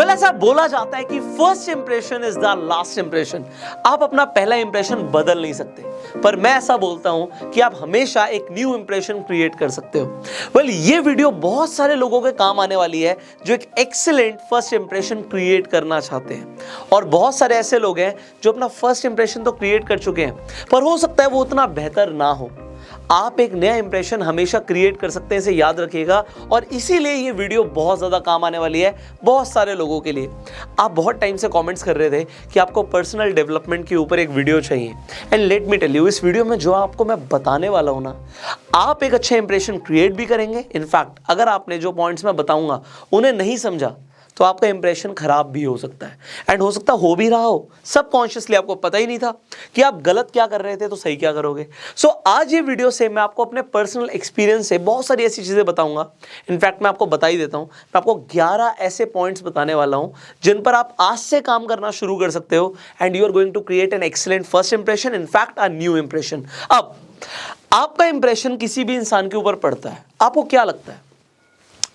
ऐसा बोला जाता है कि first impression is the last impression. आप अपना पहला इंप्रेशन बदल नहीं सकते, पर मैं ऐसा बोलता हूं कि आप हमेशा एक न्यू इंप्रेशन क्रिएट कर सकते हो। ये वीडियो बहुत सारे लोगों के काम आने वाली है जो एक एक्सीलेंट फर्स्ट इंप्रेशन क्रिएट करना चाहते हैं, और बहुत सारे ऐसे लोग हैं जो अपना फर्स्ट इंप्रेशन तो क्रिएट कर चुके हैं, पर हो सकता है वो उतना बेहतर ना हो। आप एक नया इंप्रेशन हमेशा क्रिएट कर सकते हैं, इसे याद रखिएगा। और इसीलिए ये वीडियो बहुत ज़्यादा काम आने वाली है बहुत सारे लोगों के लिए। आप बहुत टाइम से कमेंट्स कर रहे थे कि आपको पर्सनल डेवलपमेंट के ऊपर एक वीडियो चाहिए, and let me tell you, इस वीडियो में जो आपको मैं बताने वाला हूँ ना, आप एक अच्छा इंप्रेशन क्रिएट भी करेंगे। इनफैक्ट अगर आपने जो पॉइंट्स मैं बताऊंगा उन्हें नहीं समझा तो आपका इंप्रेशन खराब भी हो सकता है, एंड हो सकता हो भी रहा हो सबकॉन्शियसली, आपको पता ही नहीं था कि आप गलत क्या कर रहे थे तो सही क्या करोगे। सो आज ये वीडियो से मैं आपको अपने पर्सनल एक्सपीरियंस से बहुत सारी ऐसी चीज़ें बताऊंगा। इनफैक्ट मैं आपको बता ही देता हूँ, मैं आपको 11 ऐसे पॉइंट्स बताने वाला हूँ जिन पर आप आज से काम करना शुरू कर सकते हो, and you are going to create an excellent first impression, in fact a new impression. अब आपका इंप्रेशन किसी भी इंसान के ऊपर पड़ता है, आपको क्या लगता है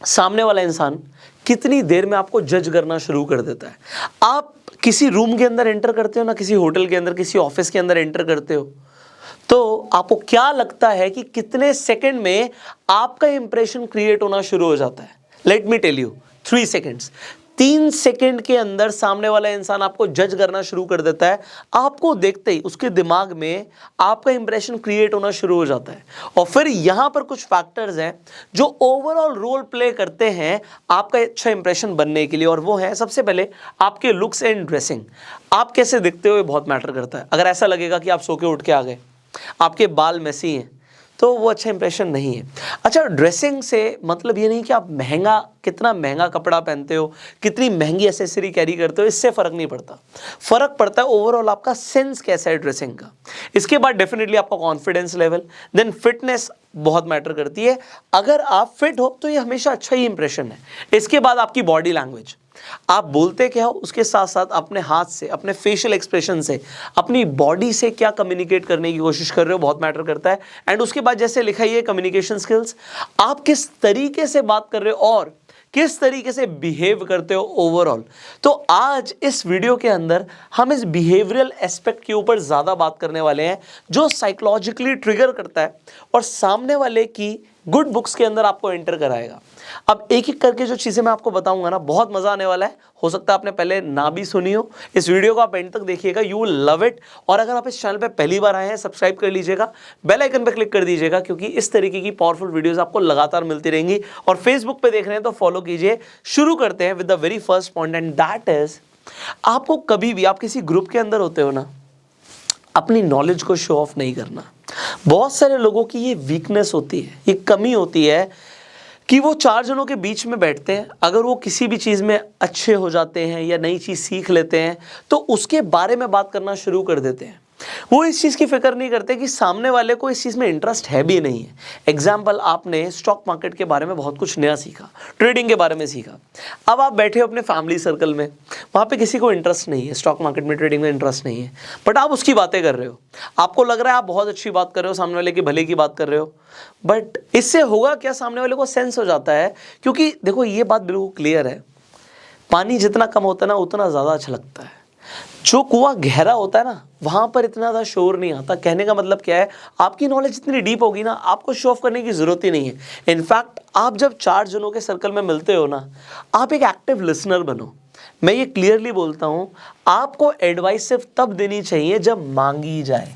सामने वाला इंसान कितनी देर में आपको जज करना शुरू कर देता है? आप किसी रूम के अंदर एंटर करते हो ना, किसी होटल के अंदर, किसी ऑफिस के अंदर एंटर करते हो, तो आपको क्या लगता है कि कितने सेकंड में आपका इंप्रेशन क्रिएट होना शुरू हो जाता है? Let me tell you, 3 seconds. 3 second के अंदर सामने वाला इंसान आपको जज करना शुरू कर देता है। आपको देखते ही उसके दिमाग में आपका इंप्रेशन क्रिएट होना शुरू हो जाता है। और फिर यहां पर कुछ फैक्टर्स हैं जो ओवरऑल रोल प्ले करते हैं आपका अच्छा इंप्रेशन बनने के लिए, और वो है सबसे पहले आपके लुक्स एंड ड्रेसिंग। आप कैसे दिखते हो ये बहुत मैटर करता है। अगर ऐसा लगेगा कि आप सो के उठ के आ गए, आपके बाल मेसी हैं, तो वो अच्छा इंप्रेशन नहीं है। अच्छा, ड्रेसिंग से मतलब ये नहीं कि आप कितना महंगा कपड़ा पहनते हो, कितनी महंगी एसेसरी कैरी करते हो, इससे फर्क नहीं पड़ता। फर्क पड़ता है ओवरऑल आपका सेंस कैसा है ड्रेसिंग का। इसके बाद डेफिनेटली आपका कॉन्फिडेंस लेवल, देन फिटनेस बहुत मैटर करती है। अगर आप फिट हो तो ये हमेशा अच्छा ही इंप्रेशन है। इसके बाद आपकी बॉडी लैंग्वेज, आप बोलते क्या हो, उसके साथ साथ अपने हाथ से, अपने फेशियल एक्सप्रेशन से, अपनी बॉडी से क्या कम्युनिकेट करने की कोशिश कर रहे हो, बहुत मैटर करता है। एंड उसके बाद जैसे लिखा ही है कम्युनिकेशन स्किल्स, आप किस तरीके से बात कर रहे हो और किस तरीके से बिहेव करते हो ओवरऑल। तो आज इस वीडियो के अंदर हम इस बिहेवियरल एस्पेक्ट के ऊपर ज़्यादा बात करने वाले हैं, जो साइकोलॉजिकली ट्रिगर करता है और सामने वाले की गुड बुक्स के अंदर आपको एंटर कराएगा। अब एक एक करके जो चीज़ें मैं आपको बताऊंगा ना, बहुत मज़ा आने वाला है। हो सकता है आपने पहले ना भी सुनी हो। इस वीडियो को आप एंड तक देखिएगा, यू विल लव इट। और अगर आप इस चैनल पे पहली बार आए हैं, सब्सक्राइब कर लीजिएगा, बेल आइकन पे क्लिक कर दीजिएगा, क्योंकि इस तरीके की पावरफुल वीडियोस आपको लगातार मिलती रहेंगी। और फेसबुक पे देख रहे हैं तो फॉलो कीजिए। शुरू करते हैं with the very first point, and that is, आपको कभी भी, आप किसी ग्रुप के अंदर होते हो ना, अपनी नॉलेज को शो ऑफ नहीं करना। बहुत सारे लोगों की ये वीकनेस होती है, ये कमी होती है कि वो 4 जनों के बीच में बैठते हैं, अगर वो किसी भी चीज़ में अच्छे हो जाते हैं या नई चीज़ सीख लेते हैं तो उसके बारे में बात करना शुरू कर देते हैं। वो इस चीज़ की फिक्र नहीं करते कि सामने वाले को इस चीज़ में इंटरेस्ट है भी नहीं है। एग्जाम्पल, आपने स्टॉक मार्केट के बारे में बहुत कुछ नया सीखा, ट्रेडिंग के बारे में सीखा। अब आप बैठे हो अपने फैमिली सर्कल में, वहाँ पे किसी को इंटरेस्ट नहीं है, स्टॉक मार्केट में, ट्रेडिंग में इंटरेस्ट नहीं है, बट आप उसकी बातें कर रहे हो। आपको लग रहा है आप बहुत अच्छी बात कर रहे हो, सामने वाले के भले की बात कर रहे हो, बट इससे होगा क्या, सामने वाले को सेंस हो जाता है। क्योंकि देखो, ये बात बिल्कुल क्लियर है, पानी जितना कम होता है ना उतना ज़्यादा अच्छा लगता है। जो कुआं गहरा होता है ना, वहां पर इतना ज़्यादा शोर नहीं आता। कहने का मतलब क्या है, आपकी नॉलेज इतनी डीप होगी ना, आपको शो ऑफ करने की ज़रूरत ही नहीं है। इनफैक्ट आप जब 4 जनों के सर्कल में मिलते हो ना, आप एक एक्टिव लिसनर बनो। मैं ये क्लियरली बोलता हूँ, आपको एडवाइस सिर्फ तब देनी चाहिए जब मांगी जाए।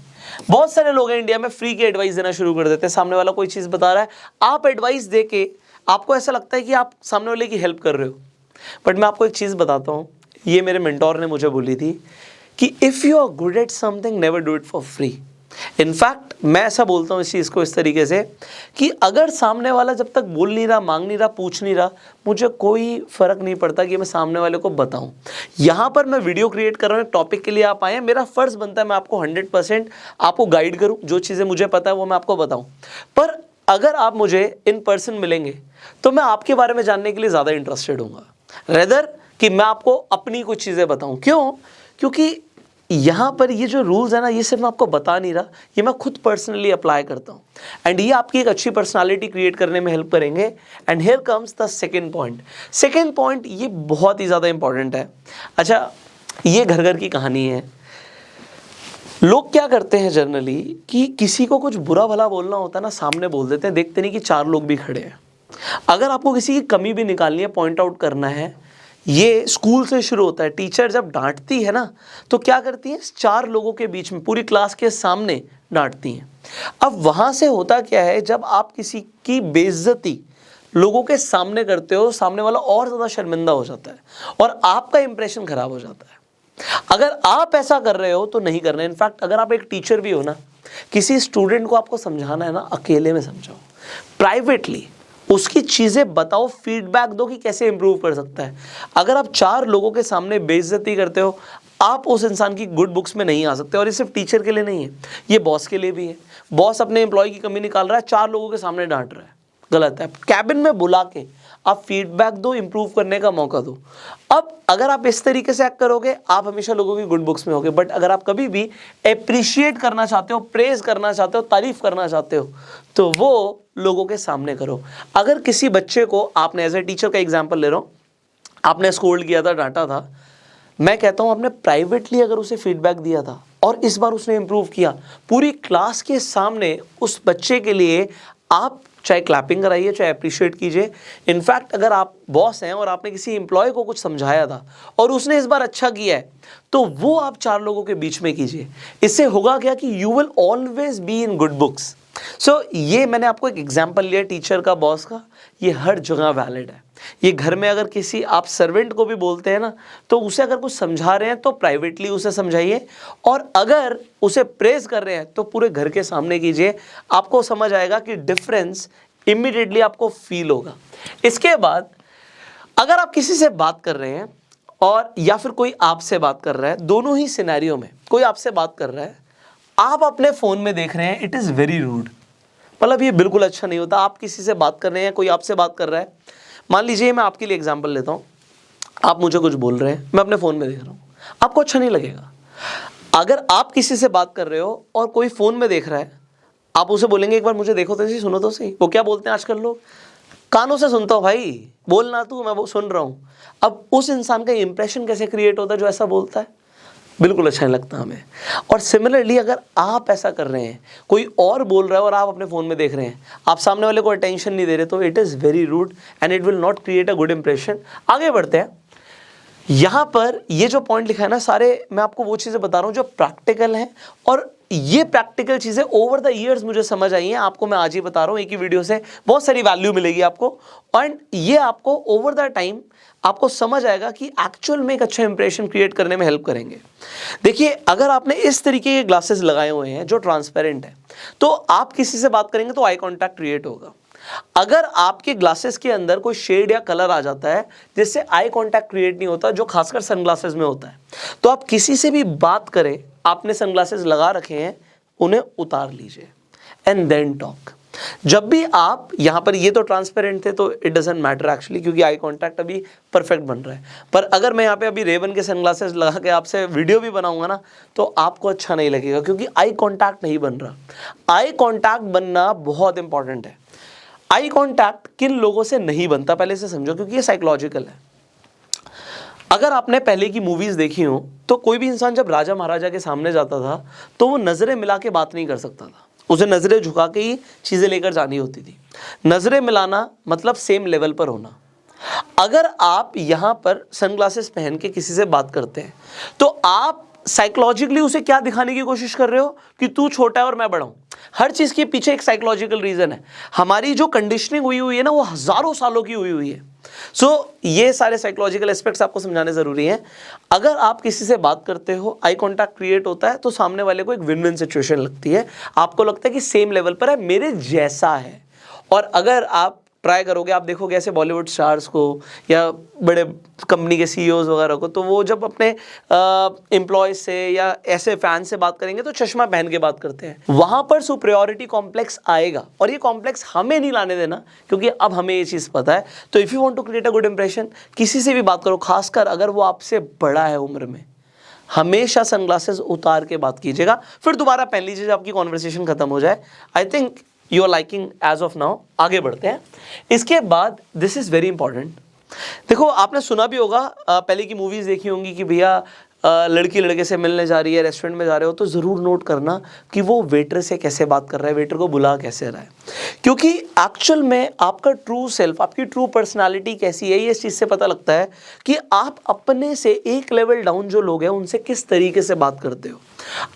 बहुत सारे लोग हैं इंडिया में फ्री की एडवाइस देना शुरू कर देते हैं। सामने वाला कोई चीज़ बता रहा है, आप एडवाइस दे के आपको ऐसा लगता है कि आप सामने वाले की हेल्प कर रहे हो। बट मैं आपको एक चीज़ बताता हूँ, ये मेरे मेंटोर ने मुझे बोली थी कि if you are good at something, never do it for free. In fact मैं ऐसा बोलता हूँ इस चीज़ को इस तरीके से कि अगर सामने वाला जब तक बोल नहीं रहा, मांग नहीं रहा, पूछ नहीं रहा, मुझे कोई फ़र्क नहीं पड़ता कि मैं सामने वाले को बताऊँ। यहाँ पर मैं वीडियो क्रिएट कर रहा हूँ, एक टॉपिक के लिए आप आए हैं, मेरा फ़र्ज़ बनता है मैं आपको 100% आपको गाइड करूँ, जो चीज़ें मुझे पता है वो मैं आपको बताऊँ। पर अगर आप मुझे इन पर्सन मिलेंगे तो मैं आपके बारे में जानने के लिए ज़्यादा इंटरेस्टेड हूँगा, रेदर कि मैं आपको अपनी कुछ चीज़ें बताऊँ। क्यों? क्योंकि यहाँ पर ये जो रूल्स है ना, ये सिर्फ मैं आपको बता नहीं रहा, ये मैं खुद पर्सनली अप्लाई करता हूँ एंड ये आपकी एक अच्छी पर्सनालिटी क्रिएट करने में हेल्प करेंगे। And here comes the second point. Second point ये बहुत ही ज़्यादा इंपॉर्टेंट है। अच्छा, ये घर घर की कहानी है। लोग क्या करते हैं जनरली कि किसी को कुछ बुरा भला बोलना होता है ना, सामने बोल देते हैं, देखते नहीं कि 4 लोग भी खड़े हैं। अगर आपको किसी की कमी भी निकालनी है, पॉइंट आउट करना है, ये स्कूल से शुरू होता है। टीचर जब डांटती है ना, तो क्या करती है, 4 लोगों के बीच में, पूरी क्लास के सामने डांटती हैं। अब वहाँ से होता क्या है, जब आप किसी की बेइज्जती लोगों के सामने करते हो, सामने वाला और ज़्यादा शर्मिंदा हो जाता है और आपका इंप्रेशन खराब हो जाता है। अगर आप ऐसा कर रहे हो तो नहीं करना। इनफैक्ट अगर आप एक टीचर भी हो ना, किसी स्टूडेंट को आपको समझाना है ना, अकेले में समझाओ, प्राइवेटली उसकी चीज़ें बताओ, फीडबैक दो कि कैसे इंप्रूव कर सकता है। अगर आप 4 लोगों के सामने बेइज्जती करते हो, आप उस इंसान की गुड बुक्स में नहीं आ सकते। और ये सिर्फ टीचर के लिए नहीं है, ये बॉस के लिए भी है। बॉस अपने एम्प्लॉय की कमी निकाल रहा है, 4 लोगों के सामने डांट रहा है, गलत है। कैबिन में बुला के आप फीडबैक दो, इंप्रूव करने का मौका दो। अब अगर आप इस तरीके से एक्ट करोगे, आप हमेशा लोगों की गुड बुक्स में होगे। बट अगर आप कभी भी अप्रिशिएट करना चाहते हो, प्रेज करना चाहते हो, तारीफ करना चाहते हो, तो वो लोगों के सामने करो। अगर किसी बच्चे को आपने, एज ए टीचर का एग्जाम्पल ले रहा हूँ, आपने स्कोल्ड किया था, डांटा था, मैं कहता हूँ आपने प्राइवेटली अगर उसे फीडबैक दिया था और इस बार उसने इंप्रूव किया, पूरी क्लास के सामने उस बच्चे के लिए आप चाहे क्लैपिंग कराइए, चाहे अप्रिशिएट कीजिए। इनफैक्ट अगर आप बॉस हैं और आपने किसी एम्प्लॉय को कुछ समझाया था और उसने इस बार अच्छा किया है, तो वो आप 4 लोगों के बीच में कीजिए। इससे होगा क्या कि you will always be in good books. So ये मैंने आपको एक एग्जाम्पल लिया टीचर का, बॉस का, ये हर जगह वैलिड है। ये घर में अगर किसी आप सर्वेंट को भी बोलते हैं ना, तो उसे अगर कुछ समझा रहे हैं तो प्राइवेटली उसे समझाइए, और अगर उसे प्रेज कर रहे हैं तो पूरे घर के सामने कीजिए। आपको समझ आएगा कि डिफरेंस इमीडिएटली आपको फील होगा। इसके बाद अगर आप किसी से बात कर रहे हैं और या फिर कोई आपसे बात कर रहा है, दोनों ही सिनेरियो में कोई आपसे बात कर रहा है, आप अपने फ़ोन में देख रहे हैं, इट इज़ वेरी रूड। मतलब ये बिल्कुल अच्छा नहीं होता। आप किसी से बात कर रहे हैं, कोई आपसे बात कर रहा है, मान लीजिए मैं आपके लिए एग्जांपल लेता हूँ, आप मुझे कुछ बोल रहे हैं, मैं अपने फ़ोन में देख रहा हूँ, आपको अच्छा नहीं लगेगा। अगर आप किसी से बात कर रहे हो और कोई फ़ोन में देख रहा है, आप उसे बोलेंगे एक बार मुझे देखो तो सही, सुनो तो सही। वो क्या बोलते हैं आजकल लोग, कानों से सुनता हूँ भाई, बोलना तू, मैं वो सुन रहा हूँ। अब उस इंसान का इंप्रेशन कैसे क्रिएट होता है जो ऐसा बोलता है, बिल्कुल अच्छा नहीं लगता हमें। और सिमिलरली अगर आप ऐसा कर रहे हैं, कोई और बोल रहा है और आप अपने फ़ोन में देख रहे हैं, आप सामने वाले को अटेंशन नहीं दे रहे, तो it is very rude and it will not create a good impression. आगे बढ़ते हैं। यहाँ पर ये जो पॉइंट लिखा है ना, सारे मैं आपको वो चीज़ें बता रहा हूँ जो प्रैक्टिकल हैं, और ये प्रैक्टिकल चीज़ें ओवर द ईयर्स मुझे समझ आई हैं। आपको मैं आज ही बता रहा हूँ, एक ही वीडियो से बहुत सारी वैल्यू मिलेगी आपको, एंड ये आपको ओवर द टाइम आपको समझ आएगा कि एक्चुअल में एक अच्छा इंप्रेशन क्रिएट करने में हेल्प करेंगे। देखिए, अगर आपने इस तरीके के ग्लासेस लगाए हुए हैं जो ट्रांसपेरेंट है, तो आप किसी से बात करेंगे तो आई कॉन्टैक्ट क्रिएट होगा। अगर आपके ग्लासेस के अंदर कोई शेड या कलर आ जाता है जिससे आई कांटेक्ट क्रिएट नहीं होता, जो खासकर सनग्लासेस में होता है, तो आप किसी से भी बात करें, आपने सनग्लासेस लगा रखे हैं, उन्हें उतार लीजिए एंड देन टॉक। जब भी आप यहाँ पर, ये तो ट्रांसपेरेंट थे तो इट डजंट मैटर एक्चुअली, क्योंकि आई कांटेक्ट अभी परफेक्ट बन रहा है। पर अगर मैं यहाँ पे अभी रेवन के सनग्लासेस लगा के आपसे वीडियो भी बनाऊंगा ना, तो आपको अच्छा नहीं लगेगा, क्योंकि आई कांटेक्ट नहीं बन रहा। आई कांटेक्ट बनना बहुत इंपॉर्टेंट है। आई कांटेक्ट किन लोगों से नहीं बनता, पहले से समझो, क्योंकि ये साइकोलॉजिकल है। अगर आपने पहले की मूवीज देखी हो, तो कोई भी इंसान जब राजा महाराजा के सामने जाता था तो वो नजरें मिला के बात नहीं कर सकता था, उसे नजरें झुका के ही चीजें लेकर जानी होती थी। नजरें मिलाना मतलब सेम लेवल पर होना। अगर आप यहाँ पर सनग्लासेस पहन के किसी से बात करते हैं, तो आप साइकोलॉजिकली उसे क्या दिखाने की कोशिश कर रहे हो कि तू छोटा है और मैं बड़ा हूं। हर चीज के पीछे एक साइकोलॉजिकल रीजन है। हमारी जो कंडीशनिंग हुई हुई है ना, वो हजारों सालों की हुई हुई है। सो ये सारे साइकोलॉजिकल एस्पेक्ट्स आपको समझाने जरूरी हैं। अगर आप किसी से बात करते हो, आई कांटेक्ट क्रिएट होता है, तो सामने वाले को एक विन विन सिचुएशन लगती है। आपको लगता है कि सेम लेवल पर है, मेरे जैसा है। और अगर आप ट्राई करोगे, आप देखोगे ऐसे बॉलीवुड स्टार्स को या बड़े कंपनी के सीईओज वगैरह को, तो वो जब अपने एम्प्लॉयज से या ऐसे फैन से बात करेंगे तो चश्मा पहन के बात करते हैं। वहाँ पर सुपरियॉरिटी कॉम्प्लेक्स आएगा, और ये कॉम्प्लेक्स हमें नहीं लाने देना, क्योंकि अब हमें ये चीज़ पता है। तो if you want to create a good impression, किसी से भी बात करो, खासकर अगर वो आपसे बड़ा है उम्र में, हमेशा सनग्लासेस उतार के बात कीजिएगा, फिर दोबारा पहन लीजिए जब आपकी कॉन्वर्सेशन खत्म हो जाए। I think you are liking as of now. आगे बढ़ते हैं। इसके बाद दिस इज वेरी इंपॉर्टेंट। देखो आपने सुना भी होगा, पहले की मूवीज देखी होंगी कि भैया लड़की लड़के से मिलने जा रही है, रेस्टोरेंट में जा रहे हो तो ज़रूर नोट करना कि वो वेटर से कैसे बात कर रहा है, वेटर को बुला कैसे रहा है, क्योंकि एक्चुअल में आपका ट्रू सेल्फ, आपकी ट्रू पर्सनालिटी कैसी है ये इस चीज़ से पता लगता है कि आप अपने से एक लेवल डाउन जो लोग हैं उनसे किस तरीके से बात करते हो।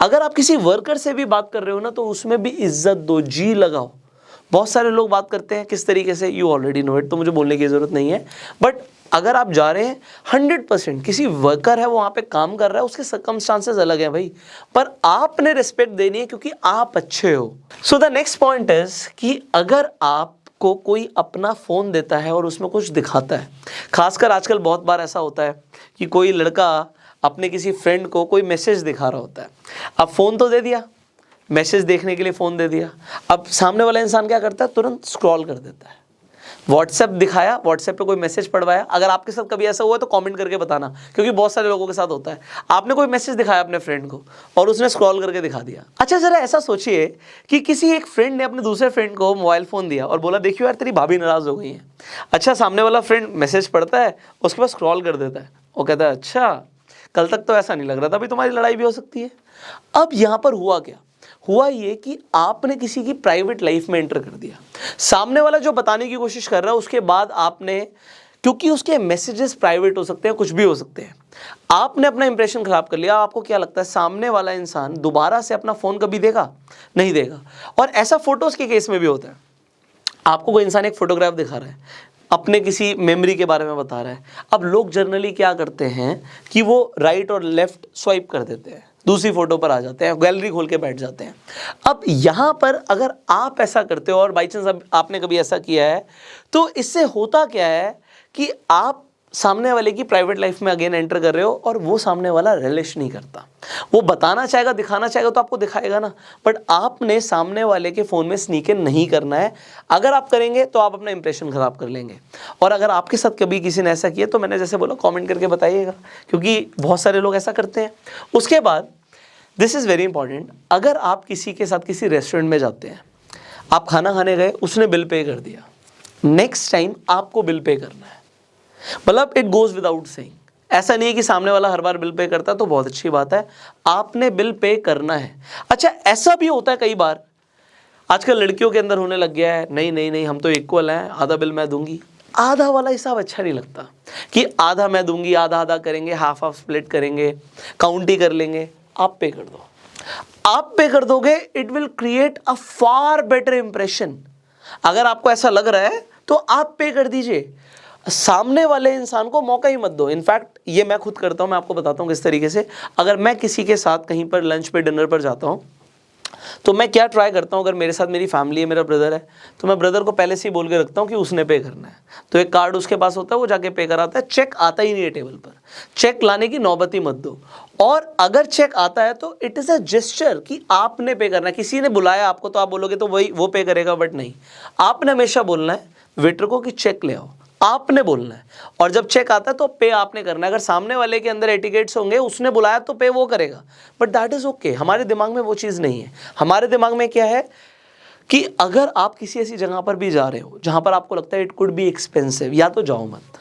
अगर आप किसी वर्कर से भी बात कर रहे हो ना तो उसमें भी इज्जत दो, जी लगाओ। बहुत सारे लोग बात करते हैं किस तरीके से, यू ऑलरेडी नो इट, तो मुझे बोलने की ज़रूरत नहीं है। बट अगर आप जा रहे हैं 100%, किसी वर्कर है वो वहाँ पे काम कर रहा है, उसके सर्कमस्टांसेस अलग हैं भाई, पर आपने रिस्पेक्ट देनी है क्योंकि आप अच्छे हो। So the next point is कि अगर आपको कोई अपना फ़ोन देता है और उसमें कुछ दिखाता है, खासकर आजकल बहुत बार ऐसा होता है कि कोई लड़का अपने किसी फ्रेंड को कोई मैसेज दिखा रहा होता है। अब फ़ोन तो दे दिया, मैसेज देखने के लिए फ़ोन दे दिया, अब सामने वाला इंसान क्या करता है, तुरंत स्क्रॉल कर देता है। व्हाट्सएप दिखाया, व्हाट्सएप पे कोई मैसेज पढ़वाया। अगर आपके साथ कभी ऐसा हुआ तो कमेंट करके बताना, क्योंकि बहुत सारे लोगों के साथ होता है। आपने कोई मैसेज दिखाया अपने फ्रेंड को और उसने स्क्रॉल करके दिखा दिया। अच्छा जरा ऐसा सोचिए कि किसी एक फ्रेंड ने अपने दूसरे फ्रेंड को मोबाइल फ़ोन दिया और बोला देखियो यार तेरी भाभी नाराज़ हो गई है। अच्छा सामने वाला फ्रेंड मैसेज पढ़ता है, उसके बाद स्क्रॉल कर देता है और कहता है अच्छा कल तक तो ऐसा नहीं लग रहा था, अभी तुम्हारी लड़ाई भी हो सकती है। अब यहाँ पर हुआ क्या, हुआ ये कि आपने किसी की प्राइवेट लाइफ में एंटर कर दिया। सामने वाला जो बताने की कोशिश कर रहा है उसके बाद आपने, क्योंकि उसके मैसेजेस प्राइवेट हो सकते हैं, कुछ भी हो सकते हैं, आपने अपना इंप्रेशन खराब कर लिया। आपको क्या लगता है सामने वाला इंसान दोबारा से अपना फ़ोन कभी देगा? नहीं देगा। और ऐसा फोटोज़ के केस में भी होता है। आपको कोई इंसान एक फोटोग्राफ दिखा रहा है, अपने किसी मेमोरी के बारे में बता रहा है। अब लोग जनरली क्या करते हैं कि वो राइट और लेफ्ट स्वाइप कर देते हैं, दूसरी फोटो पर आ जाते हैं, गैलरी खोल के बैठ जाते हैं। अब यहाँ पर अगर आप ऐसा करते हो और बाई चांस आपने कभी ऐसा किया है, तो इससे होता क्या है कि आप सामने वाले की प्राइवेट लाइफ में अगेन एंटर कर रहे हो और वो सामने वाला रिलिश नहीं करता। वो बताना चाहेगा, दिखाना चाहेगा तो आपको दिखाएगा ना, बट आपने सामने वाले के फ़ोन में स्नीक इन नहीं करना है। अगर आप करेंगे तो आप अपना इंप्रेशन ख़राब कर लेंगे। और अगर आपके साथ कभी किसी ने ऐसा किया तो मैंने जैसे बोला कमेंट करके बताइएगा, क्योंकि बहुत सारे लोग ऐसा करते हैं। उसके बाद दिस इज़ वेरी इंपॉर्टेंट, अगर आप किसी के साथ किसी रेस्टोरेंट में जाते हैं, आप खाना खाने गए, उसने बिल पे कर दिया, नेक्स्ट टाइम आपको बिल पे करना है। मतलब इट गोज़ विदाउट सेइंग। ऐसा नहीं है कि सामने वाला हर बार बिल पे करता तो बहुत अच्छी बात है, आपने बिल पे करना है। अच्छा ऐसा भी होता है कई बार, आजकल लड़कियों के अंदर होने लग गया है, नहीं नहीं नहीं हम तो इक्वल हैं, आधा बिल मैं दूंगी। आधा वाला हिसाब अच्छा नहीं लगता कि आधा मैं दूंगी, आधा आधा करेंगे, हाफ हाफ स्प्लिट करेंगे, काउंट ही कर लेंगे। आप पे कर दो, आप पे कर दोगे, it will create a far better impression. अगर आपको ऐसा लग रहा है तो आप पे कर दीजिए, सामने वाले इंसान को मौका ही मत दो। इनफैक्ट ये मैं खुद करता हूँ, मैं आपको बताता हूँ किस तरीके से। अगर मैं किसी के साथ कहीं पर लंच पे डिनर पर जाता हूँ तो मैं क्या ट्राई करता हूँ, अगर मेरे साथ मेरी फैमिली है, मेरा ब्रदर है, तो मैं ब्रदर को पहले से ही बोल के रखता हूँ कि उसने पे करना है। तो एक कार्ड उसके पास होता है, वो जाके पे कराता है। चेक आता ही नहीं है टेबल पर, चेक लाने की नौबत ही मत दो। और अगर चेक आता है तो इट इज़ अ जेस्चर कि आपने पे करना है। किसी ने बुलाया आपको तो आप बोलोगे तो वही वो पे करेगा, बट नहीं, आपने हमेशा बोलना है वेटर को कि चेक ले आओ, आपने बोलना है। और जब चेक आता है तो पे आपने करना है। अगर सामने वाले के अंदर एटिकेट्स होंगे, उसने बुलाया तो पे वो करेगा, बट दैट इज़ ओके। हमारे दिमाग में वो चीज़ नहीं है। हमारे दिमाग में क्या है कि अगर आप किसी ऐसी जगह पर भी जा रहे हो जहाँ पर आपको लगता है इट कुड बी एक्सपेंसिव, या तो जाओ मत,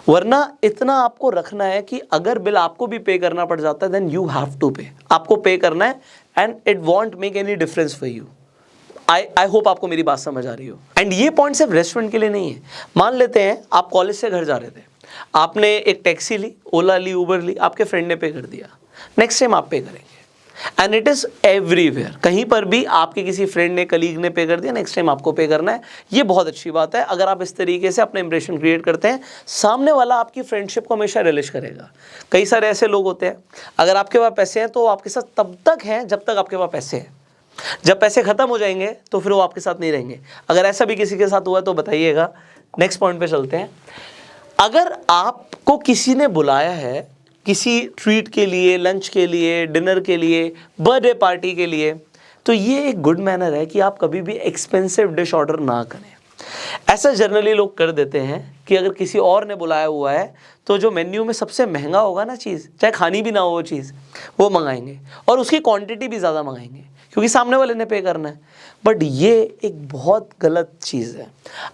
वरना इतना आपको रखना है कि अगर बिल आपको भी पे करना पड़ जाता है देन यू हैव टू पे, आपको पे करना है and it won't make any difference for you. I hope आपको मेरी बात समझ आ रही हो। एंड ये पॉइंट सिर्फ रेस्टोरेंट के लिए नहीं है। मान लेते हैं आप कॉलेज से घर जा रहे थे, आपने एक टैक्सी ली, ओला ली, उबर ली, आपके फ्रेंड ने पे कर दिया, नेक्स्ट टाइम आप पे करेंगे। एंड इट इज़ एवरीवेयर, कहीं पर भी आपके किसी फ्रेंड ने, कलीग ने पे कर दिया, नेक्स्ट टाइम आपको पे करना है। ये बहुत अच्छी बात है। अगर आप इस तरीके से अपना इंप्रेशन क्रिएट करते हैं, सामने वाला आपकी फ्रेंडशिप को हमेशा रिलिश करेगा। कई सारे ऐसे लोग होते हैं, अगर आपके पास पैसे हैं तो आपके साथ तब तक हैं जब तक आपके पास पैसे हैं, जब पैसे खत्म हो जाएंगे तो फिर वो आपके साथ नहीं रहेंगे। अगर ऐसा भी किसी के साथ हुआ तो बताइएगा। नेक्स्ट पॉइंट पे चलते हैं। अगर आपको किसी ने बुलाया है किसी ट्रीट के लिए, लंच के लिए, डिनर के लिए, बर्थडे पार्टी के लिए, तो ये एक गुड मैनर है कि आप कभी भी एक्सपेंसिव डिश ऑर्डर ना करें। ऐसा जनरली लोग कर देते हैं कि अगर किसी और ने बुलाया हुआ है तो जो मेन्यू में सबसे महंगा होगा ना चीज़, चाहे खानी भी ना हो वो चीज़, वो मंगाएंगे और उसकी क्वांटिटी भी ज़्यादा मंगाएंगे क्योंकि सामने वाले ने पे करना है। बट ये एक बहुत गलत चीज़ है।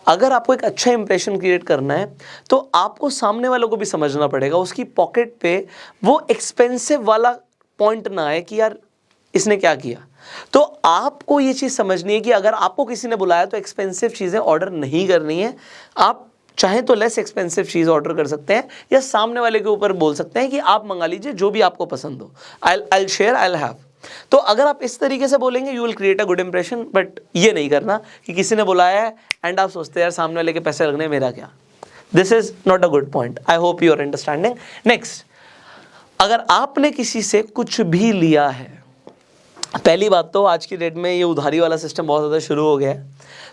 अगर आपको एक अच्छा इंप्रेशन क्रिएट करना है तो आपको सामने वालों को भी समझना पड़ेगा, उसकी पॉकेट पे वो एक्सपेंसिव वाला पॉइंट ना आए कि यार इसने क्या किया। तो आपको ये चीज़ समझनी है कि अगर आपको किसी ने बुलाया तो एक्सपेंसिव चीज़ें ऑर्डर नहीं करनी है। आप चाहें तो लेस एक्सपेंसिव चीज़ ऑर्डर कर सकते हैं या सामने वाले के ऊपर बोल सकते हैं कि आप मंगा लीजिए जो भी आपको पसंद हो, आई शेयर, आई हैव। तो अगर आप इस तरीके से बोलेंगे you will create a good impression. But ये नहीं करना कि किसी ने बुलाया है एंड आप सोचते हैं यार सामने वाले के पैसे लगने मेरा क्या। This is not a good point. I hope you are understanding. Next, अगर आपने किसी से कुछ भी लिया है, पहली बात तो आज की डेट में ये उधारी वाला सिस्टम बहुत ज़्यादा शुरू हो गया है,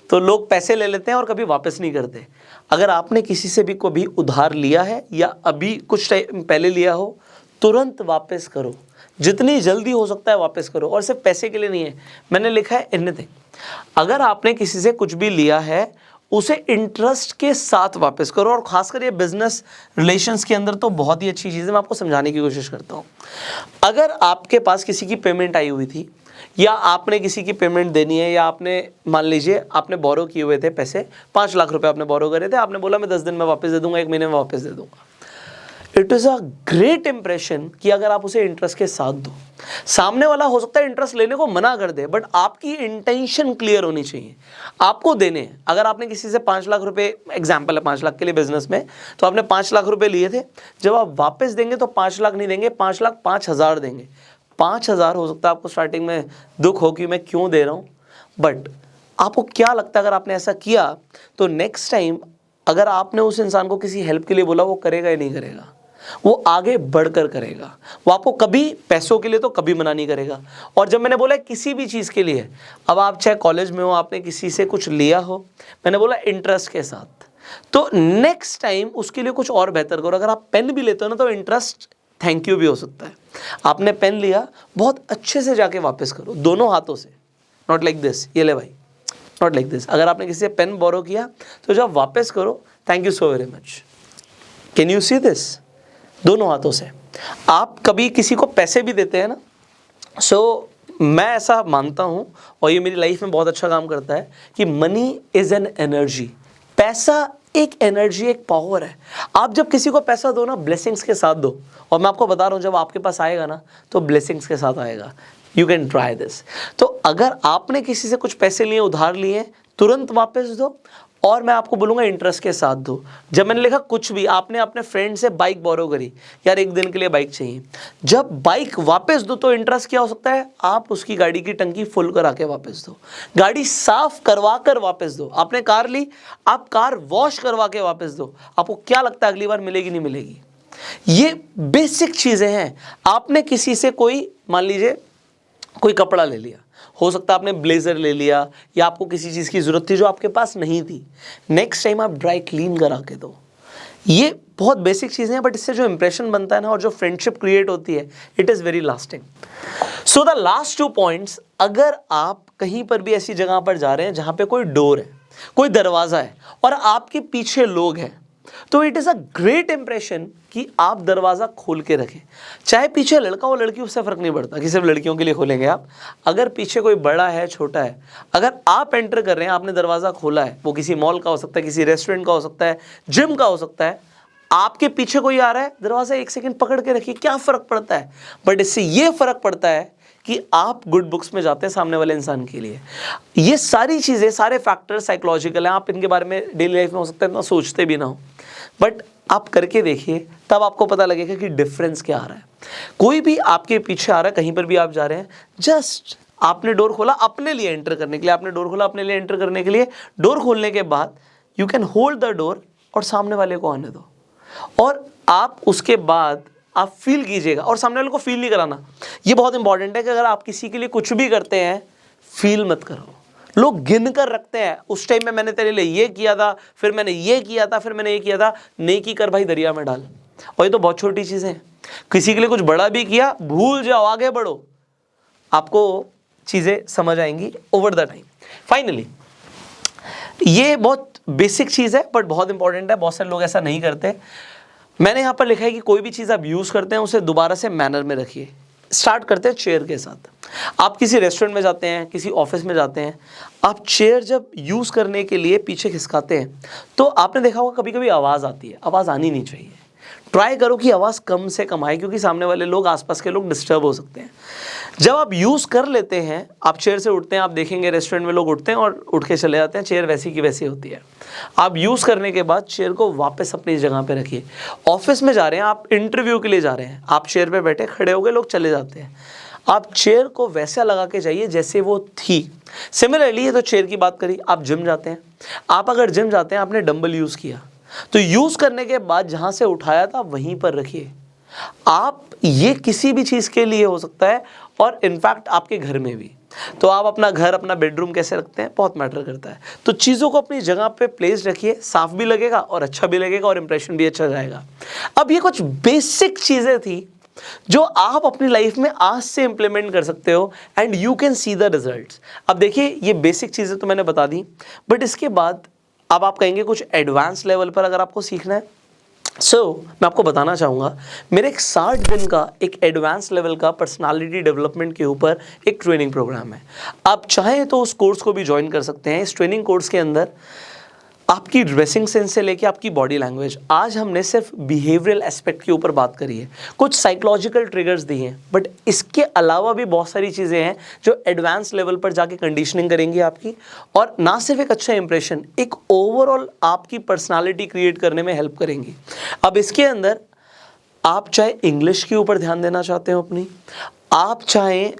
तो लोग पैसे ले लेते हैं और कभी वापस नहीं करते। अगर आपने किसी से भी कभी उधार लिया है या अभी कुछ टाइम पहले लिया हो, तुरंत वापस करो, जितनी जल्दी हो सकता है वापस करो। और सिर्फ पैसे के लिए नहीं है, मैंने लिखा है एनीथिंग। अगर आपने किसी से कुछ भी लिया है उसे इंटरेस्ट के साथ वापस करो। और खासकर ये बिजनेस रिलेशंस के अंदर तो बहुत ही अच्छी चीज़ है, मैं आपको समझाने की कोशिश करता हूँ। अगर आपके पास किसी की पेमेंट आई हुई थी या आपने किसी की पेमेंट देनी है या आपने मान लीजिए आपने बोरो किए हुए थे पैसे, 5 लाख रुपए आपने बोरो करे थे, आपने बोला मैं 10 दिन में वापस दे दूंगा, 1 महीने में वापस दे दूंगा। It is a great impression कि अगर आप उसे इंटरेस्ट के साथ दो। सामने वाला हो सकता है इंटरेस्ट लेने को मना कर दे, बट आपकी इंटेंशन क्लियर होनी चाहिए, आपको देने हैं। अगर आपने किसी से 5 लाख रुपए, एग्जाम्पल है 5 लाख के लिए बिजनेस में, तो आपने 5 लाख रुपए लिए थे, जब आप वापस देंगे तो 5 लाख नहीं देंगे, 5 लाख 5,000 देंगे। 5,000 हो सकता है आपको स्टार्टिंग में दुख हो कि मैं क्यों दे रहा हूँ, बट आपको क्या लगता है अगर आपने ऐसा किया तो नेक्स्ट टाइम अगर आपने उस इंसान को किसी हेल्प के लिए बोला, वो करेगा या नहीं करेगा? वो आगे बढ़कर करेगा। वो आपको कभी पैसों के लिए तो कभी मना नहीं करेगा। और जब मैंने बोला किसी भी चीज़ के लिए, अब आप चाहे कॉलेज में हो, आपने किसी से कुछ लिया हो, मैंने बोला इंटरेस्ट के साथ, तो नेक्स्ट टाइम उसके लिए कुछ और बेहतर करो। अगर आप पेन भी लेते हो ना तो इंटरेस्ट थैंक यू भी हो सकता है। आपने पेन लिया, बहुत अच्छे से जाके वापस करो दोनों हाथों से, नॉट लाइक दिस, ये ले भाई, नॉट लाइक दिस। अगर आपने किसी से पेन बोरो किया तो जब वापस करो, thank you so very much, can you see this, दोनों हाथों से। आप कभी किसी को पैसे भी देते हैं ना, सो मैं ऐसा मानता हूँ और ये मेरी लाइफ में बहुत अच्छा काम करता है कि मनी इज़ एन एनर्जी। पैसा एक एनर्जी, एक पावर है। आप जब किसी को पैसा दो ना, ब्लेसिंग्स के साथ दो। और मैं आपको बता रहा हूँ जब आपके पास आएगा ना तो ब्लेसिंग्स के साथ आएगा। You can try this. तो अगर आपने किसी से कुछ पैसे लिए, उधार लिए, तुरंत वापस दो। और मैं आपको बोलूँगा इंटरेस्ट के साथ दो। जब मैंने लिखा कुछ भी, आपने अपने फ्रेंड से बाइक बोरो करी, यार 1 दिन के लिए बाइक चाहिए, जब बाइक वापस दो तो इंटरेस्ट क्या हो सकता है, आप उसकी गाड़ी की टंकी फुल करा के वापस दो, गाड़ी साफ करवा कर वापस दो। आपने कार ली, आप कार वॉश करवा के वापस दो। आपको क्या लगता है अगली बार मिलेगी नहीं मिलेगी? ये बेसिक चीज़ें हैं। आपने किसी से कोई, मान लीजिए कोई कपड़ा ले लिया, हो सकता है आपने ब्लेजर ले लिया या आपको किसी चीज़ की ज़रूरत थी जो आपके पास नहीं थी, नेक्स्ट टाइम आप ड्राई क्लीन करा के दो। ये बहुत बेसिक चीज़ें हैं, बट इससे जो इंप्रेशन बनता है ना और जो फ्रेंडशिप क्रिएट होती है, it is very lasting. So the last 2 points, अगर आप कहीं पर भी ऐसी जगह पर जा रहे हैं जहाँ पे कोई डोर है, कोई दरवाज़ा है और आपके पीछे लोग हैं, तो it is a great impression कि आप दरवाज़ा खोल के रखें। चाहे पीछे लड़का हो लड़की, उससे फ़र्क नहीं पड़ता कि सिर्फ लड़कियों के लिए खोलेंगे आप। अगर पीछे कोई बड़ा है, छोटा है, अगर आप एंटर कर रहे हैं, आपने दरवाज़ा खोला है, वो किसी मॉल का हो सकता है, किसी रेस्टोरेंट का हो सकता है, जिम का हो सकता है, आपके पीछे कोई आ रहा है, दरवाज़ा 1 सेकंड पकड़ के रखिए, क्या फ़र्क पड़ता है? बट इससे ये फ़र्क पड़ता है कि आप गुड बुक्स में जाते हैं सामने वाले इंसान के लिए। ये सारी चीज़ें, सारे फैक्टर साइकोलॉजिकल हैं। आप इनके बारे में डेली लाइफ में हो सकता है इतना सोचते भी ना हो, बट आप करके देखिए, तब आपको पता लगेगा कि डिफरेंस क्या आ रहा है। कोई भी आपके पीछे आ रहा है, कहीं पर भी आप जा रहे हैं, जस्ट आपने डोर खोला अपने लिए एंटर करने के लिए, आपने डोर खोला अपने लिए एंटर करने के लिए, डोर खोलने के बाद you can hold the door और सामने वाले को आने दो। और आप उसके बाद आप फील कीजिएगा, और सामने वाले को फील नहीं कराना। ये बहुत इंपॉर्टेंट है कि अगर आप किसी के लिए कुछ भी करते हैं, फील मत करो। लोग गिन कर रखते हैं, उस टाइम में मैंने तेरे लिए ये किया था, फिर मैंने ये किया था, फिर मैंने ये किया था। नेकी कर भाई दरिया में डाल। और ये तो बहुत छोटी चीज़ें हैं। किसी के लिए कुछ बड़ा भी किया, भूल जाओ, आगे बढ़ो, आपको चीज़ें समझ आएंगी ओवर द टाइम। फाइनली ये बहुत बेसिक चीज़ है बट बहुत इंपॉर्टेंट है, बहुत सारे लोग ऐसा नहीं करते। मैंने यहाँ पर लिखा है कि कोई भी चीज़ आप यूज़ करते हैं उसे दोबारा से मैनर में रखिए। स्टार्ट करते हैं चेयर के साथ। आप किसी रेस्टोरेंट में जाते हैं, किसी ऑफिस में जाते हैं, आप चेयर जब यूज़ करने के लिए पीछे खिसकाते हैं तो आपने देखा होगा कभी कभी आवाज़ आती है, आवाज़ आनी नहीं चाहिए। ट्राई करो कि आवाज़ कम से कम आए, क्योंकि सामने वाले लोग, आसपास के लोग डिस्टर्ब हो सकते हैं। जब आप यूज़ कर लेते हैं, आप चेयर से उठते हैं, आप देखेंगे रेस्टोरेंट में लोग उठते हैं और उठ के चले जाते हैं, चेयर वैसी की वैसी होती है। आप यूज़ करने के बाद चेयर को वापस अपनी जगह पे रखिए। ऑफिस में जा रहे हैं, आप इंटरव्यू के लिए जा रहे हैं, आप चेयर पे बैठे, खड़े हो गए, लोग चले जाते हैं, आप चेयर को वैसा लगा के जाइए जैसे वो थी। सिमिलरली, ये तो चेयर की बात करी, आप जिम जाते हैं, आप अगर जिम जाते हैं, आपने डंबल यूज़ किया, तो यूज़ करने के बाद जहाँ से उठाया था वहीं पर रखिए। आप ये किसी भी चीज़ के लिए हो सकता है और इनफैक्ट आपके घर में भी। तो आप अपना घर, अपना बेडरूम कैसे रखते हैं बहुत मैटर करता है। तो चीज़ों को अपनी जगह पे प्लेस रखिए, साफ भी लगेगा और अच्छा भी लगेगा और इंप्रेशन भी अच्छा जाएगा। अब ये कुछ बेसिक चीज़ें थी जो आप अपनी लाइफ में आज से इंप्लीमेंट कर सकते हो and you can see the results. अब देखिए, ये बेसिक चीज़ें तो मैंने बता दी, बट इसके बाद अब आप कहेंगे कुछ एडवांस लेवल पर अगर आपको सीखना है। मैं आपको बताना चाहूँगा, मेरे एक 60 दिन का एक एडवांस लेवल का पर्सनालिटी डेवलपमेंट के ऊपर एक ट्रेनिंग प्रोग्राम है। आप चाहें तो उस कोर्स को भी ज्वाइन कर सकते हैं। इस ट्रेनिंग कोर्स के अंदर आपकी ड्रेसिंग सेंस से लेके आपकी बॉडी लैंग्वेज, आज हमने सिर्फ बिहेवियरल एस्पेक्ट के ऊपर बात करी है, कुछ साइकोलॉजिकल ट्रिगर्स दिए हैं, बट इसके अलावा भी बहुत सारी चीज़ें हैं जो एडवांस लेवल पर जाके कंडीशनिंग करेंगी आपकी, और ना सिर्फ एक अच्छा इंप्रेशन, एक ओवरऑल आपकी पर्सनालिटी क्रिएट करने में हेल्प करेंगी। अब इसके अंदर आप चाहे इंग्लिश के ऊपर ध्यान देना चाहते हो अपनी, आप चाहे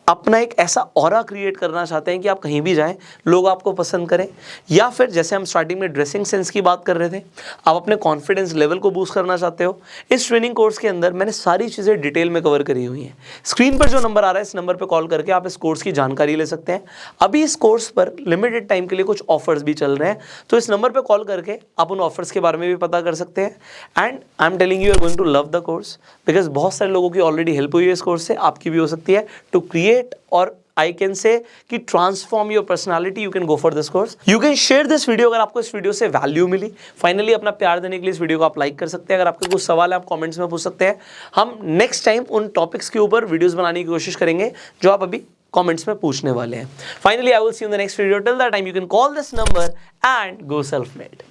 अपना एक ऐसा ऑरा क्रिएट करना चाहते हैं कि आप कहीं भी जाएं लोग आपको पसंद करें, या फिर जैसे हम स्टार्टिंग में ड्रेसिंग सेंस की बात कर रहे थे, आप अपने कॉन्फिडेंस लेवल को बूस्ट करना चाहते हो, इस ट्रेनिंग कोर्स के अंदर मैंने सारी चीज़ें डिटेल में कवर करी हुई हैं। स्क्रीन पर जो नंबर आ रहा है, इस नंबर पर कॉल करके आप इस कोर्स की जानकारी ले सकते हैं। अभी इस कोर्स पर लिमिटेड टाइम के लिए कुछ ऑफर्स भी चल रहे हैं, तो इस नंबर पर कॉल करके आप उन ऑफर्स के बारे में भी पता कर सकते हैं। And I am telling you are going to love the course, because बहुत सारे लोगों की ऑलरेडी हेल्प हुई है इस कोर्स से, आपकी भी हो सकती है, टू क्रिएट और I can say कि transform your personality, you can go for this course. You can share this video अगर आपको इस वीडियो से वैल्यू मिली। फाइनली अपना प्यार देने के लिए इस वीडियो को आप लाइक कर सकते हैं। अगर आपके कुछ सवाल है आप कमेंट्स में पूछ सकते हैं। हम नेक्स्ट टाइम उन टॉपिक्स के ऊपर वीडियोस बनाने की कोशिश करेंगे जो आप अभी कमेंट्स में पूछने वाले हैं। Finally I will see you in the next video. Till that time you can call this number and go self made.